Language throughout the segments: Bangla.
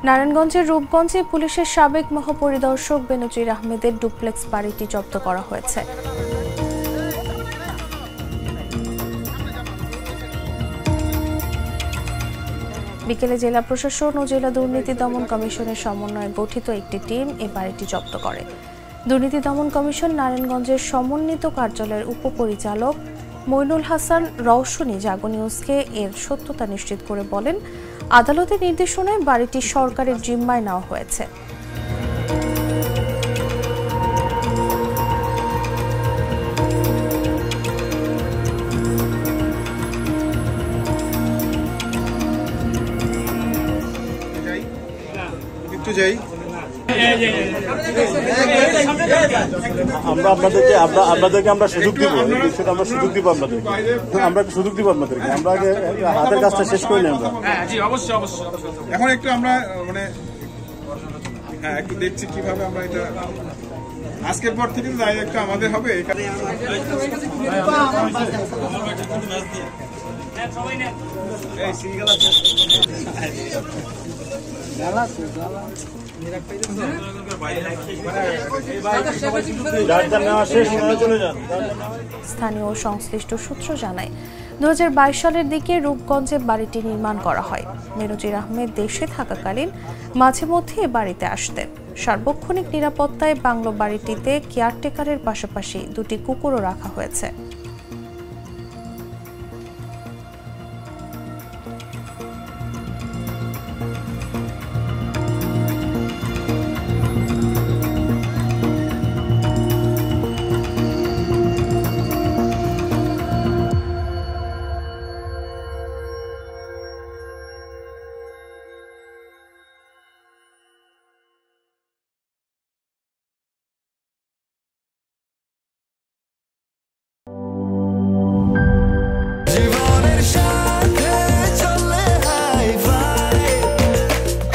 নারায়ণগঞ্জের রূপগঞ্জে পুলিশের সাবেক মহাপরিদর্শক বেনজির আহমেদের ডুপ্লেক্স বাড়িটি জব্দ করা হয়েছে। বিকেলে জেলা প্রশাসন ও জেলা দুর্নীতি দমন কমিশনের সমন্বয়ে গঠিত একটি টিম এই বাড়িটি জব্দ করে। দুর্নীতি দমন কমিশন নারায়ণগঞ্জের সমন্বিত কার্যালয়ের উপপরিচালক মইনুল হাসান রওশনী জাগো নিউজকে এর সত্যতা নিশ্চিত করে বলেন, আদালতের নির্দেশনায় বাড়িটি সরকারের জিম্মায় নেওয়া হয়েছে। আমরা সুযোগ দিব, আমরা সুযোগ দিব আপনাদেরকে, আমরা আগে হাতের কাজটা শেষ করে নিই। আমরা এখন একটু আমরা মানে একটু দেখছি কিভাবে আমরা এটা আজকের পর থেকে একটু আমাদের হবে এখানে। স্থানীয় সংশ্লিষ্ট সূত্র জানায়, 2022 সালের দিকে রূপগঞ্জে বাড়িটি নির্মাণ করা হয়। বেনজির আহমেদ দেশে থাকাকালীন মাঝে মধ্যে এ বাড়িতে আসতেন। সার্বক্ষণিক নিরাপত্তায় বাংলো বাড়িটিতে কেয়ারটেকারের পাশাপাশি দুটি কুকুরও রাখা হয়েছে।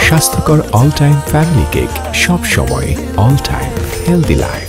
স্বাস্থ্যকর অল টাইম ফ্যামিলি কেক, সব সময় অল টাইম হেলদি লাইফ।